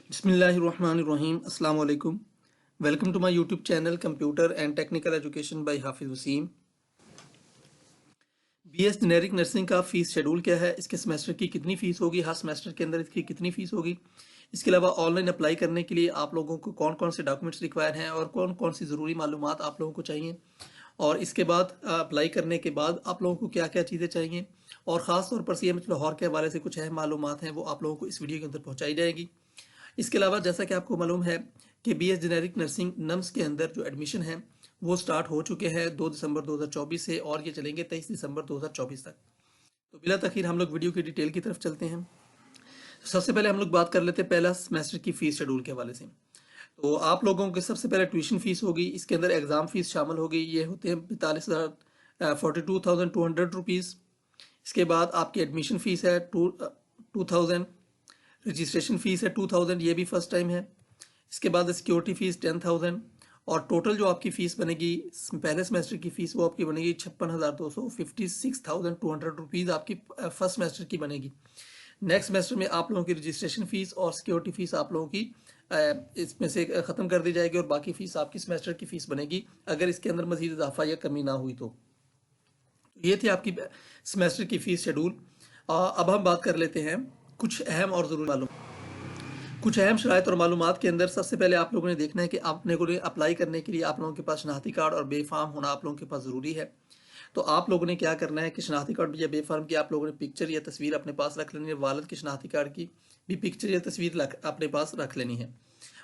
बिस्मिल्लाहिर्रहमानिर्रहीम अस्सलाम वालेकुम। Welcome to my YouTube channel computer and technical education by Hafiz Waseem. BS generic nursing का fees schedule क्या है, इसके सेमेस्टर की कितनी फ़ीस होगी, हर सेमेस्टर के अंदर इसकी कितनी फ़ीस होगी, इसके अलावा ऑनलाइन अप्लाई करने के लिए आप लोगों को कौन कौन से डॉक्यूमेंट्स रिक्वायर हैं और कौन कौन सी ज़रूरी मालूमात आप लोगों को चाहिए, और इसके बाद अप्लाई करने के बाद आप लोगों को क्या क्या चीज़ें चाहिए, और ख़ास तौर पर सीएमएच लाहौर के हवाले से कुछ अहम मालूमात हैं वो आप लोगों को इस वीडियो के अंदर पहुँचाई जाएगी। इसके अलावा जैसा कि आपको मालूम है कि बीएस जेनेरिक नर्सिंग नम्स के अंदर जो एडमिशन है वो स्टार्ट हो चुके हैं 2 दिसंबर 2024 से, और ये चलेंगे 23 दिसंबर 2024 तक। तो बिला तखीर हम लोग वीडियो की डिटेल की तरफ चलते हैं। सबसे पहले हम लोग बात कर लेते हैं पहला सेमेस्टर की फ़ीस शेड्यूल के हवाले से। तो आप लोगों के सबसे पहले ट्यूशन फ़ीस होगी, इसके अंदर एग्ज़ाम फ़ीस शामिल होगी, ये होते हैं 42,200 रुपीज़। इसके बाद आपकी एडमिशन फ़ीस है 2,000, रजिस्ट्रेशन फ़ीस है 2,000, ये भी फर्स्ट टाइम है। इसके बाद सिक्योरिटी फ़ीस 10,000, और टोटल जो आपकी फ़ीस बनेगी पहले सेमेस्टर की फ़ीस वो आपकी बनेगी 56,200, 56,200 रुपीज़ आपकी फर्स्ट सेमेस्टर की बनेगी। नेक्स्ट सेमेस्टर में आप लोगों की रजिस्ट्रेशन फ़ीस और सिक्योरिटी फ़ीस आप लोगों की इसमें से ख़त्म कर दी जाएगी, और बाकी फ़ीस आपकी सेमेस्टर की फ़ीस बनेगी अगर इसके अंदर मज़ीद इजाफा या कमी ना हुई तो। ये थी आपकी सेमेस्टर की फ़ीस शेड्यूल। अब हम बात कर लेते हैं कुछ अहम और ज़रूरी मालूम। कुछ अहम शराइत और मालूमात के अंदर सबसे पहले आप लोगों ने देखना है कि आपने को अप्लाई करने के लिए आप लोगों के पास शनाख्ती कार्ड और बे फार्म होना आप लोगों के पास ज़रूरी है। तो आप लोगों ने क्या करना है कि शनाख्ती कार्ड या बे फार्म की आप लोगों ने पिक्चर या तस्वीर अपने पास रख लेनी है, वालिद की शनाख्ती कार्ड की भी पिक्चर या तस्वीर अपने पास रख लेनी है।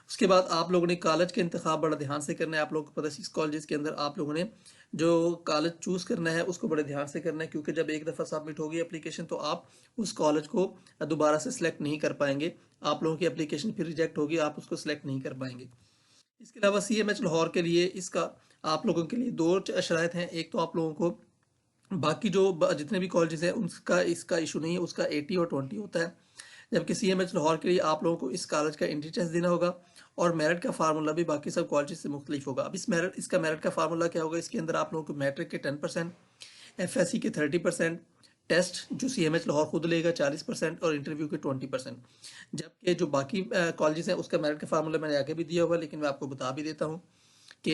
उसके बाद आप लोगों ने कॉलेज का इंतखाब बड़ा ध्यान से करना है। आप लोगों को पता है 6 कॉलेज के अंदर आप लोगों ने जो कॉलेज चूज़ करना है उसको बड़े ध्यान से करना है, क्योंकि जब एक दफ़ा सबमिट होगी एप्लीकेशन तो आप उस कॉलेज को दोबारा से सिलेक्ट नहीं कर पाएंगे। आप लोगों की एप्लीकेशन फिर रिजेक्ट होगी, आप उसको सिलेक्ट नहीं कर पाएंगे। इसके अलावा सीएमएच लाहौर के लिए इसका आप लोगों के लिए दो शराइत हैं। एक तो आप लोगों को बाकी जो जितने भी कॉलेजेस हैं उनका इसका इशू नहीं है, उसका 80 और 20 होता है, जबकि सीएमएच लाहौर के लिए आप लोगों को इस कॉलेज का एंट्री टेस्ट देना होगा, और मेरिट का फार्मूला भी बाकी सब कॉलेज से मुख्तलिफ होगा। अब इसका मेरिट का फार्मूला क्या होगा, इसके अंदर आप लोगों को मैट्रिक के 10%, एफएससी के 30%, टेस्ट जो सीएमएच लाहौर खुद लेगा 40%, और इंटरव्यू के 20%। जबकि जो बाकी कॉलेजेस हैं उसका मेरिट का फार्मूला मैंने आगे भी दिया हुआ, लेकिन मैं आपको बता भी देता हूँ कि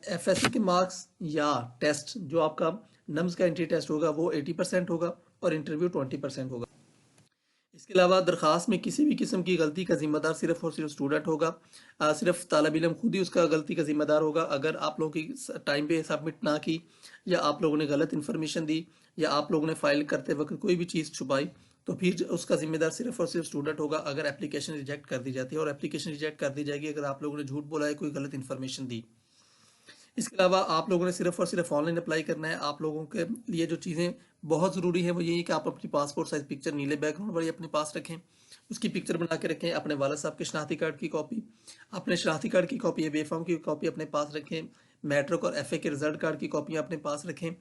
एफएससी के मार्क्स या टेस्ट जो आपका नम्स का एंट्री टेस्ट होगा वो 80% होगा, और इंटरव्यू 20% होगा। इसके अलावा दरख्वास्त में किसी भी किस्म की गलती का ज़िम्मेदार सिर्फ और सिर्फ स्टूडेंट होगा। सिर्फ तालिब इल्म खुद ही उसका गलती का ज़िम्मेदार होगा। अगर आप लोगों की टाइम पे सबमिट ना की, या आप लोगों ने गलत इन्फॉर्मेशन दी, या आप लोगों ने फाइल करते वक्त कोई भी चीज़ छुपाई, तो फिर उसका ज़िम्मेदार सिर्फ और सिर्फ स्टूडेंट होगा अगर एप्लीकेशन रिजेक्ट कर दी जाती है। और एप्लीकेशन रिजेक्ट कर दी जाएगी अगर आप लोगों ने झूठ बोला है, कोई गलत इन्फॉर्मेशन दी। इसके अलावा आप लोगों ने सिर्फ और सिर्फ ऑनलाइन अप्लाई करना है। आप लोगों के लिए जो चीज़ें बहुत ज़रूरी है वो यही है कि आप अपनी पासपोर्ट साइज़ पिक्चर नीले बैकग्राउंड वाली अपने पास रखें, उसकी पिक्चर बना के रखें। अपने वालिद साहब के शनाख्ती कार्ड की कॉपी, अपने शनाख्ती कार्ड की कॉपी या बेफार्म की कॉपी अपने पास रखें। मैट्रिक और एफए के रिजल्ट कार्ड की कॉपियाँ अपने पास रखें।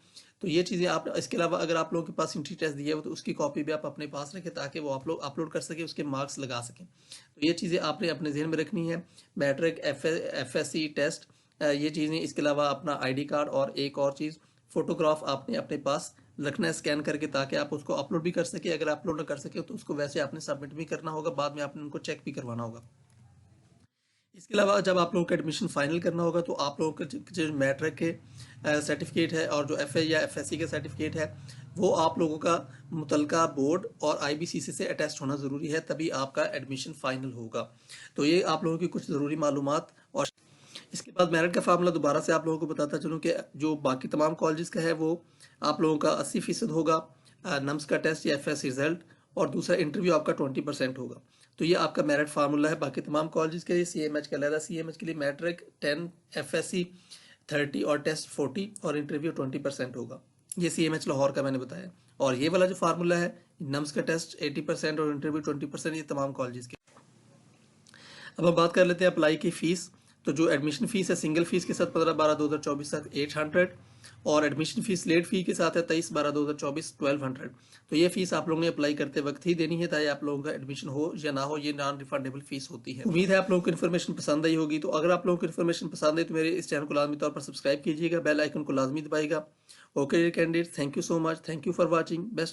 तो ये चीज़ें आप, इसके अलावा अगर आप लोगों के पास एंट्री टेस्ट दिया हो तो उसकी कॉपी भी आप अपने पास रखें, ताकि वो आप लोग अपलोड कर सकें, उसके मार्क्स लगा सकें। तो ये चीज़ें आपने अपने जहन में रखनी है। मैट्रिक, एफएससी टेस्ट, ये चीज़ें। इसके अलावा अपना आईडी कार्ड, और एक और चीज़ फ़ोटोग्राफ आपने अपने पास रखना है स्कैन करके, ताकि आप उसको अपलोड भी कर सके। अगर अपलोड ना कर सके तो उसको वैसे आपने सबमिट भी करना होगा, बाद में आपने उनको चेक भी करवाना होगा। इसके अलावा जब आप लोगों का एडमिशन फाइनल करना होगा तो आप लोगों के जो मैट्रिक के सर्टिफिकेट है और जो एफए या एफएससी के सर्टिफिकेट है वो आप लोगों का मुतलका बोर्ड और आईबीसीसी से अटेस्ट होना ज़रूरी है, तभी आपका एडमिशन फाइनल होगा। तो ये आप लोगों की कुछ ज़रूरी मालूमात। और इसके बाद मेरिट का फार्मूला दोबारा से आप लोगों को बताता चलूँ कि जो बाकी तमाम कॉलेजेस का है वो आप लोगों का 80% होगा नम्स का टेस्ट या एफएस रिजल्ट, और दूसरा इंटरव्यू आपका 20% होगा। तो ये आपका मेरिट फार्मूला है बाकी तमाम कॉलेजेस के लिए। सीएमएच का अलग, सीएमएच के लिए मैट्रिक 10, एफएससी 30 और टेस्ट 40 और इंटरव्यू 20% होगा। ये सीएमएच लाहौर का मैंने बताया। और ये वाला जो फार्मूला है नम्स का टेस्ट 80% और इंटरव्यू 20%, ये तमाम कॉलेजेस के। अब हम बात कर लेते हैं अप्लाई की फ़ीस। तो जो एडमिशन फ़ीस है सिंगल फ़ीस के साथ 15/12/2024 तक 800, और एडमिशन फ़ीस लेट फ़ी के साथ है 23/12/2024 1200। तो ये फ़ीस आप लोगों ने अप्लाई करते वक्त ही देनी है, चाहे आप लोगों का एडमिशन हो या ना हो, ये नॉन रिफंडेबल फ़ीस होती है। उम्मीद है आप लोगों को इन्फॉर्मेशन पसंद आई होगी। तो अगर आप लोगों को इन्फॉर्मेशन पसंद आई तो मेरे इस चैनल को लाजमी तौर पर सब्सक्राइब कीजिएगा, बेल आइकन को लाजमी दबाइएगा। Okay candidate, thank you so much, thank you for watching, best.